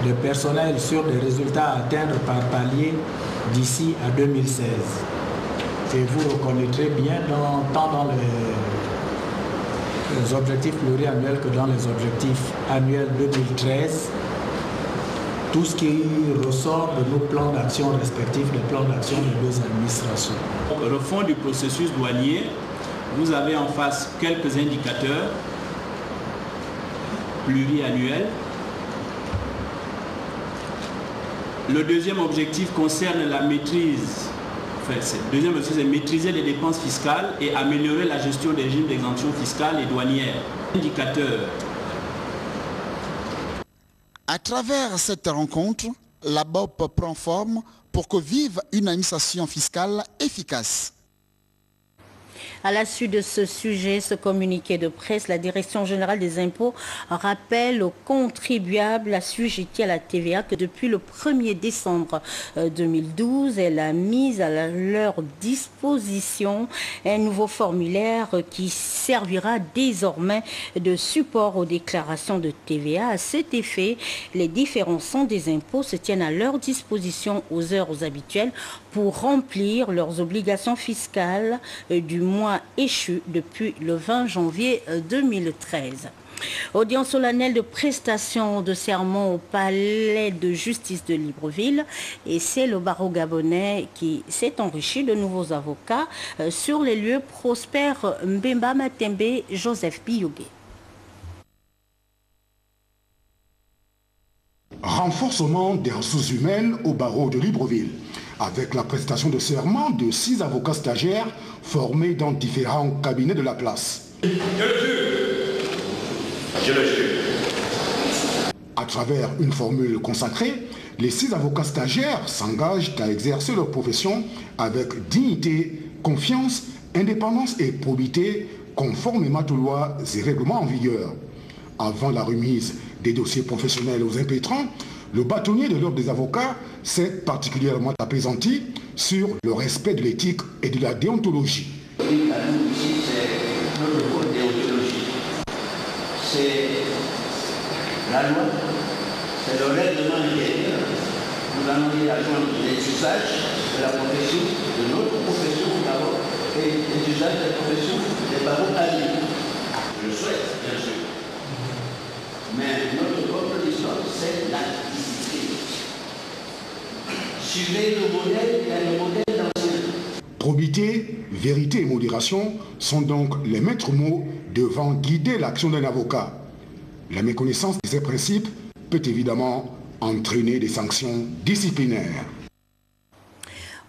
de personnel sur des résultats à atteindre par palier d'ici à 2016. Et vous reconnaîtrez bien tant dans les objectifs pluriannuels que dans les objectifs annuels 2013, tout ce qui ressort de nos plans d'action respectifs, des plans d'action des deux administrations. Refond du processus douanier, vous avez en face quelques indicateurs pluriannuels. Le deuxième objectif concerne la maîtrise. Le deuxième objectif, c'est maîtriser les dépenses fiscales et améliorer la gestion des régimes d'exemption fiscale et douanière. Indicateur. À travers cette rencontre, la BOP prend forme pour que vive une administration fiscale efficace. À la suite de ce sujet, ce communiqué de presse, la Direction générale des impôts rappelle aux contribuables assujettis à la TVA que depuis le 1er décembre 2012, elle a mis à leur disposition un nouveau formulaire qui servira désormais de support aux déclarations de TVA. À cet effet, les différents centres des impôts se tiennent à leur disposition aux heures habituelles pour remplir leurs obligations fiscales du mois échu depuis le 20 janvier 2013. Audience solennelle de prestation de serment au palais de justice de Libreville, et c'est le barreau gabonais qui s'est enrichi de nouveaux avocats. Sur les lieux, Prosper Mbemba Matembe, Joseph Biyogué. Renforcement des ressources humaines au barreau de Libreville, avec la prestation de serment de 6 avocats stagiaires formés dans différents cabinets de la place. Je le jure. Je le jure. À travers une formule consacrée, les 6 avocats stagiaires s'engagent à exercer leur profession avec dignité, confiance, indépendance et probité, conformément aux lois et règlements en vigueur. Avant la remise des dossiers professionnels aux impétrants, le bâtonnier de l'ordre des avocats s'est particulièrement appesanti sur le respect de l'éthique et de la déontologie. Oui, à nous ici, c'est notre code déontologie. C'est la loi, c'est le règlement intérieur. Nous allons y adjoindre les usages de la profession, de notre profession d'abord, et les usages de la profession des barreaux alliés. Je le souhaite, bien sûr. Mais notre proposition, c'est la discipline. Suivez le modèle, il y a le modèle d'ancien. Probité, vérité et modération sont donc les maîtres mots devant guider l'action d'un avocat. La méconnaissance de ces principes peut évidemment entraîner des sanctions disciplinaires.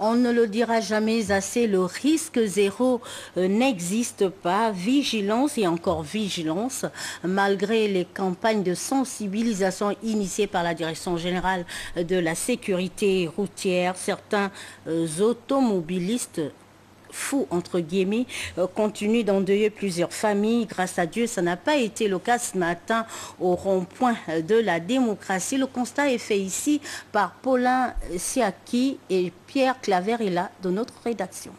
On ne le dira jamais assez, le risque zéro n'existe pas. Vigilance et encore vigilance, malgré les campagnes de sensibilisation initiées par la Direction générale de la sécurité routière. Certains automobilistes fous, entre guillemets, continue d'endeuiller plusieurs familles. Grâce à Dieu, ça n'a pas été le cas ce matin au rond-point de la démocratie. Le constat est fait ici par Paulin Siaki et Pierre Claverilla de notre rédaction.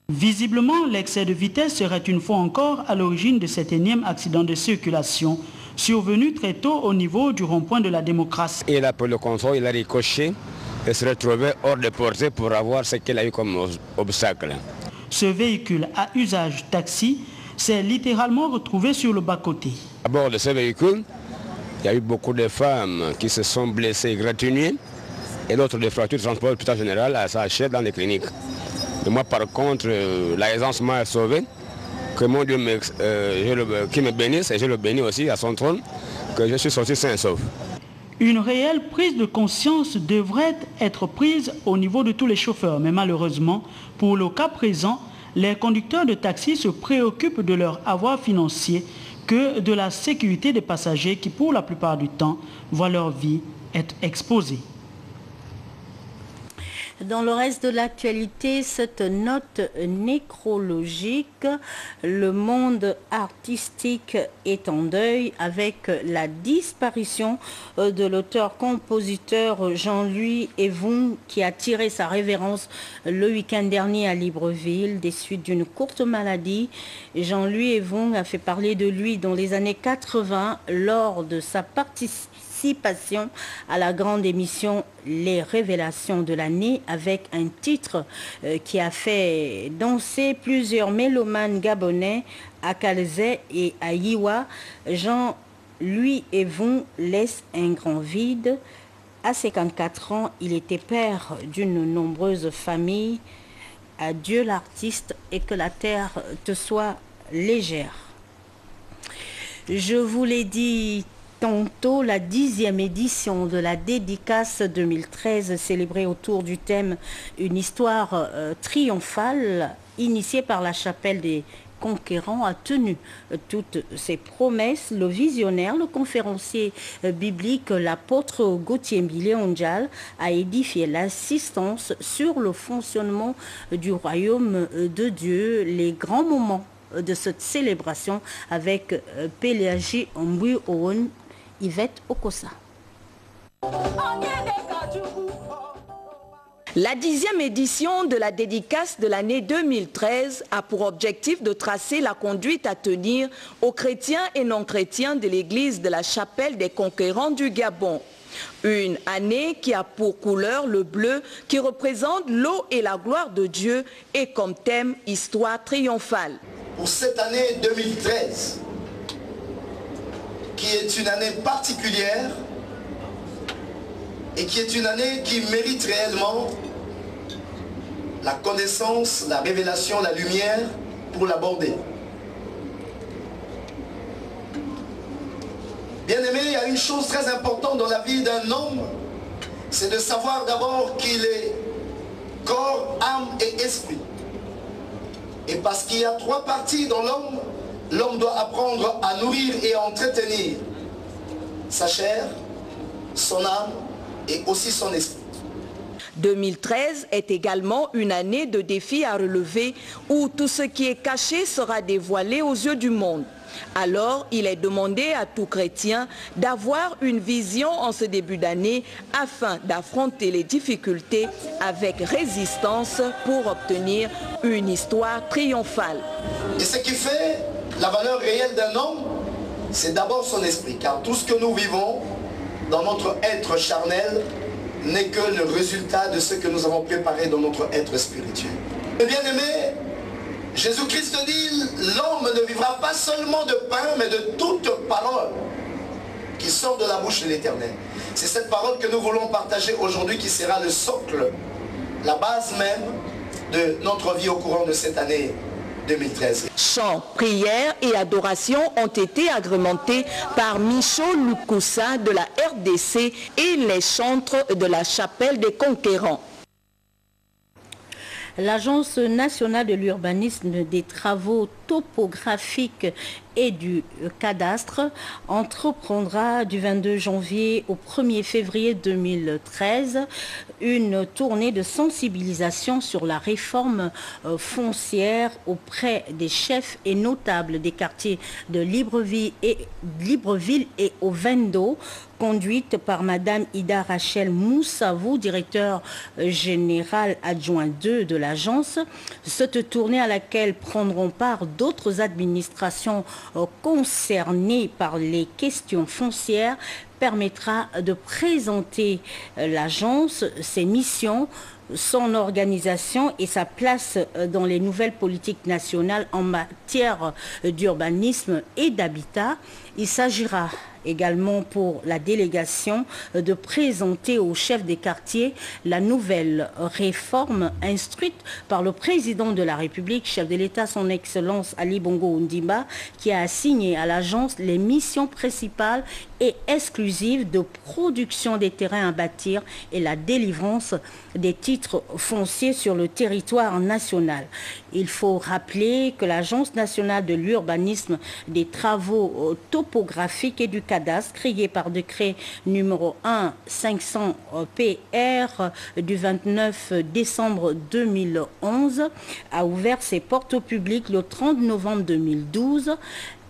Visiblement, l'excès de vitesse serait une fois encore à l'origine de cet énième accident de circulation survenu très tôt au niveau du rond-point de la démocratie. Il a pris le contrôle, il a ricoché et se retrouvé hors de portée pour avoir ce qu'il a eu comme obstacle. Ce véhicule à usage taxi s'est littéralement retrouvé sur le bas-côté. À bord de ce véhicule, il y a eu beaucoup de femmes qui se sont blessées gratuitement et d'autres de fractures de transport l'hôpital général à Sachet dans les cliniques. Et moi par contre, la aisance m'a sauvé, que mon Dieu qui me bénisse et je le bénis aussi à son trône, que je suis sorti sain et sauf. Une réelle prise de conscience devrait être prise au niveau de tous les chauffeurs. Mais malheureusement, pour le cas présent, les conducteurs de taxi se préoccupent de leur avoir financier que de la sécurité des passagers qui, pour la plupart du temps, voient leur vie être exposée. Dans le reste de l'actualité, cette note nécrologique, le monde artistique est en deuil avec la disparition de l'auteur-compositeur Jean-Louis Evong qui a tiré sa révérence le week-end dernier à Libreville des suites d'une courte maladie. Jean-Louis Evong a fait parler de lui dans les années 80 lors de sa participation participation à la grande émission Les Révélations de l'année avec un titre qui a fait danser plusieurs mélomanes gabonais à Calzé et à Yiwa. Jean-Louis Evon laisse un grand vide. À 54 ans, il était père d'une nombreuse famille. Adieu l'artiste et que la terre te soit légère. Je vous l'ai dit tantôt, la 10e édition de la dédicace 2013 célébrée autour du thème Une histoire triomphale, initiée par la chapelle des Conquérants, a tenu toutes ses promesses. Le visionnaire, le conférencier biblique, l'apôtre Gauthier Mbilé-Ondial a édifié l'assistance sur le fonctionnement du royaume de Dieu, les grands moments de cette célébration avec Péléagi Mbui Owen, Yvette Okosa. La 10e édition de la dédicace de l'année 2013 a pour objectif de tracer la conduite à tenir aux chrétiens et non-chrétiens de l'église de la chapelle des Conquérants du Gabon. Une année qui a pour couleur le bleu qui représente l'eau et la gloire de Dieu et comme thème histoire triomphale. Pour cette année 2013, qui est une année particulière, et qui est une année qui mérite réellement la connaissance, la révélation, la lumière pour l'aborder. Bien-aimé, il y a une chose très importante dans la vie d'un homme, c'est de savoir d'abord qu'il est corps, âme et esprit. Et parce qu'il y a 3 parties dans l'homme, l'homme doit apprendre à nourrir et à entretenir sa chair, son âme, et aussi son esprit. 2013 est également une année de défis à relever où tout ce qui est caché sera dévoilé aux yeux du monde. Alors, il est demandé à tout chrétien d'avoir une vision en ce début d'année afin d'affronter les difficultés avec résistance pour obtenir une histoire triomphale. Et ce qui fait la valeur réelle d'un homme, c'est d'abord son esprit, car tout ce que nous vivons dans notre être charnel n'est que le résultat de ce que nous avons préparé dans notre être spirituel. Et bien aimé, Jésus-Christ dit, l'homme ne vivra pas seulement de pain, mais de toute parole qui sort de la bouche de l'Éternel. C'est cette parole que nous voulons partager aujourd'hui qui sera le socle, la base même de notre vie au courant de cette année 2013. Chants, prières et adorations ont été agrémentés par Micho Lukusa de la RDC et les chantres de la chapelle des Conquérants. L'Agence nationale de l'urbanisme, des travaux topographiques et du cadastre entreprendra du 22 janvier au 1er février 2013 une tournée de sensibilisation sur la réforme foncière auprès des chefs et notables des quartiers de Libreville et au Vendo, conduite par Madame Ida Rachel Moussavou, directeur général adjoint 2 de l'agence. Cette tournée à laquelle prendront part d'autres administrations concernées par les questions foncières permettra de présenter l'agence, ses missions, son organisation et sa place dans les nouvelles politiques nationales en matière d'urbanisme et d'habitat. Il s'agira également pour la délégation de présenter aux chefs des quartiers la nouvelle réforme instruite par le président de la République, chef de l'État, son Excellence Ali Bongo Ondimba, qui a assigné à l'agence les missions principales et exclusives de production des terrains à bâtir et la délivrance des titres fonciers sur le territoire national. Il faut rappeler que l'Agence nationale de l'urbanisme, des travaux topographiques et du cadastre, créée par décret numéro 1-500 PR du 29 décembre 2011, a ouvert ses portes au public le 30 novembre 2012.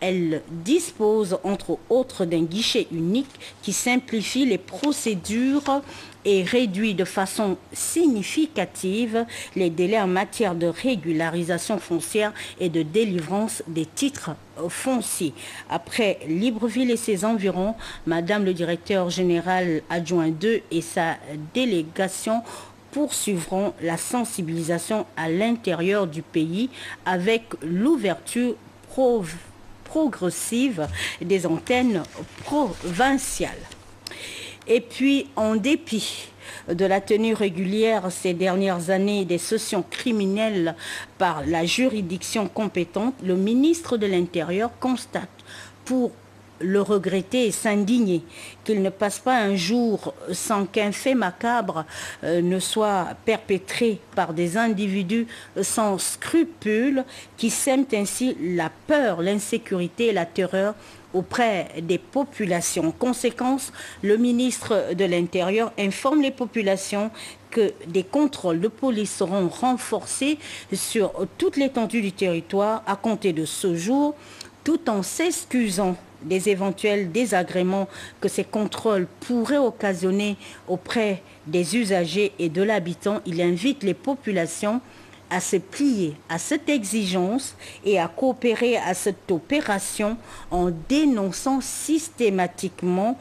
Elle dispose entre autres d'un guichet unique qui simplifie les procédures et réduit de façon significative les délais en matière de régularisation foncière et de délivrance des titres fonciers. Après Libreville et ses environs, Madame le directeur général adjoint 2 et sa délégation poursuivront la sensibilisation à l'intérieur du pays avec l'ouverture progressive des antennes provinciales. Et puis, en dépit de la tenue régulière ces dernières années des sessions criminelles par la juridiction compétente, le ministre de l'Intérieur constate, pour le regretter et s'indigner, qu'il ne passe pas un jour sans qu'un fait macabre ne soit perpétré par des individus sans scrupules qui sèment ainsi la peur, l'insécurité et la terreur auprès des populations. Conséquence, le ministre de l'Intérieur informe les populations que des contrôles de police seront renforcés sur toute l'étendue du territoire à compter de ce jour, tout en s'excusant des éventuels désagréments que ces contrôles pourraient occasionner auprès des usagers et de l'habitant. Il invite les populations à se plier à cette exigence et à coopérer à cette opération en dénonçant systématiquement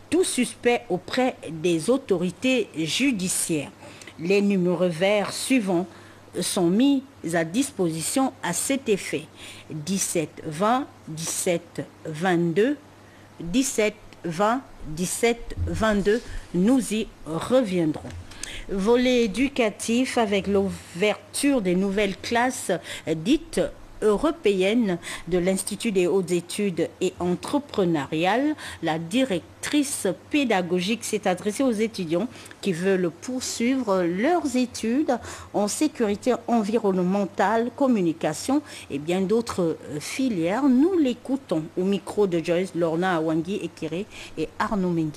tout suspect auprès des autorités judiciaires. Les numéros verts suivants sont mis à disposition à cet effet. 17 20 17 22, 17 20 17 22, nous y reviendrons. Volet éducatif avec l'ouverture des nouvelles classes dites européenne de l'Institut des hautes études et entrepreneuriales. La directrice pédagogique s'est adressée aux étudiants qui veulent poursuivre leurs études en sécurité environnementale, communication et bien d'autres filières. Nous l'écoutons au micro de Joyce, Lorna Awangi Ekiré et Arnaud Mengi.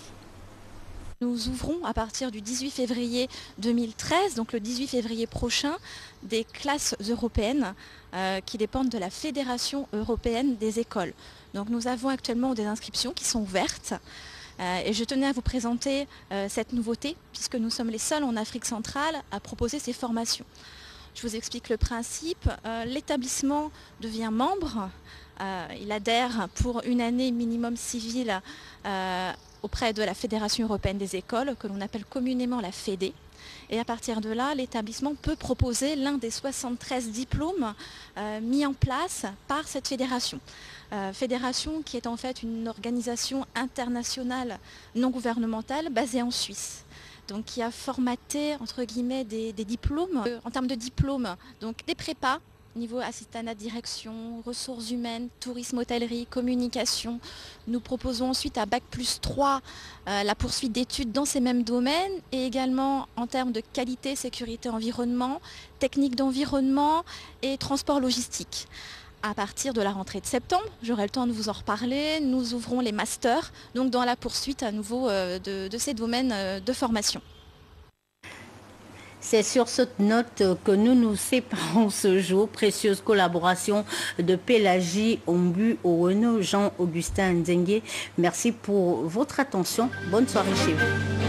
Nous ouvrons à partir du 18 février 2013, donc le 18 février prochain, des classes européennes qui dépendent de la Fédération européenne des écoles. Donc nous avons actuellement des inscriptions qui sont ouvertes et je tenais à vous présenter cette nouveauté puisque nous sommes les seuls en Afrique centrale à proposer ces formations. Je vous explique le principe. L'établissement devient membre, il adhère pour une année minimum civile auprès de la Fédération européenne des écoles, que l'on appelle communément la FEDE. Et à partir de là, l'établissement peut proposer l'un des 73 diplômes mis en place par cette fédération. Fédération qui est en fait une organisation internationale non gouvernementale basée en Suisse. Donc qui a formaté entre guillemets des diplômes. En termes de diplômes, donc des prépas, niveau assistanat direction, ressources humaines, tourisme, hôtellerie, communication. Nous proposons ensuite à Bac+3 la poursuite d'études dans ces mêmes domaines et également en termes de qualité, sécurité, environnement, technique d'environnement et transport logistique. À partir de la rentrée de septembre, j'aurai le temps de vous en reparler, nous ouvrons les masters, donc dans la poursuite à nouveau de ces domaines de formation. C'est sur cette note que nous nous séparons ce jour. Précieuse collaboration de Pélagie Ombu Oweno, Jean-Augustin Nzengue. Merci pour votre attention. Bonne soirée chez vous.